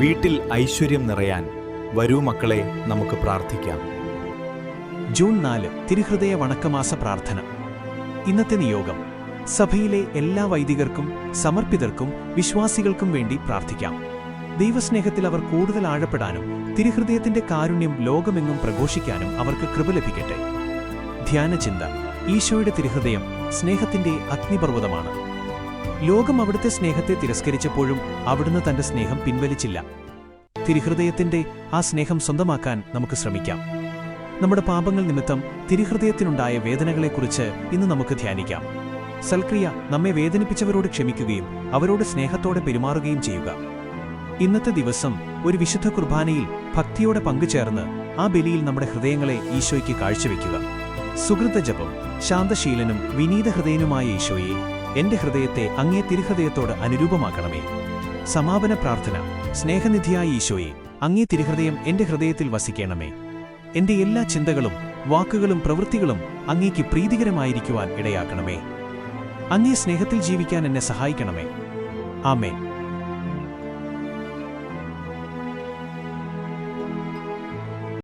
വീട്ടിൽ ഐശ്വര്യം നിറയാൻ വരൂ മക്കളെ, നമുക്ക് പ്രാർത്ഥിക്കാം. ജൂൺ 4 തിരുഹൃദയ വണക്കമാസ പ്രാർത്ഥന. ഇന്നത്തെ നിയോഗം: സഭയിലെ എല്ലാ വൈദികർക്കും സമർപ്പിതർക്കും വിശ്വാസികൾക്കും വേണ്ടി പ്രാർത്ഥിക്കാം. ദൈവസ്നേഹത്തിൽ അവർ കൂടുതൽ ആഴപ്പെടാനും തിരുഹൃദയത്തിന്റെ കാരുണ്യം ലോകമെങ്ങും പ്രഘോഷിക്കാനും അവർക്ക് കൃപ ലഭിക്കട്ടെ. ധ്യാനചിന്ത: ഈശോയുടെ തിരുഹൃദയം സ്നേഹത്തിന്റെ അഗ്നിപർവ്വതമാണ്. ലോകം അവിടുത്തെ സ്നേഹത്തെ തിരസ്കരിച്ചപ്പോഴും അവിടുന്ന് തന്റെ സ്നേഹം പിൻവലിച്ചില്ല. തിരുഹൃദയത്തിന്റെ ആ സ്നേഹം സ്വന്തമാക്കാൻ നമുക്ക് ശ്രമിക്കാം. നമ്മുടെ പാപങ്ങൾ നിമിത്തം തിരുഹൃദയത്തിനുണ്ടായ വേദനകളെക്കുറിച്ച് ഇന്ന് നമുക്ക് ധ്യാനിക്കാം. സൽക്രിയ: നമ്മെ വേദനിപ്പിച്ചവരോട് ക്ഷമിക്കുകയും അവരോട് സ്നേഹത്തോടെ പെരുമാറുകയും ചെയ്യുക. ഇന്നത്തെ ദിവസം ഒരു വിശുദ്ധ കുർബാനയിൽ ഭക്തിയോടെ പങ്കുചേർന്ന് ആ ബലിയിൽ നമ്മുടെ ഹൃദയങ്ങളെ ഈശോയ്ക്ക് കാഴ്ചവെക്കുക. സുഹൃതജപം: ശാന്തശീലനും വിനീതഹൃദയനുമായ ഈശോയെ, എന്റെ ഹൃദയത്തെ അങ്ങേ തിരുഹൃദയത്തോട് അനുരൂപമാക്കണമേ. സമാപന പ്രാർത്ഥന: സ്നേഹനിധിയായ ഈശോയെ, അങ്ങേ തിരുഹൃദയം എന്റെ ഹൃദയത്തിൽ വസിക്കണമേ. എന്റെ എല്ലാ ചിന്തകളും വാക്കുകളും പ്രവൃത്തികളും അങ്ങേക്ക് പ്രീതികരമായിരിക്കുവാൻ ഇടയാക്കണമേ. അങ്ങേ സ്നേഹത്തിൽ ജീവിക്കാൻ എന്നെ സഹായിക്കണമേ. ആമേൻ.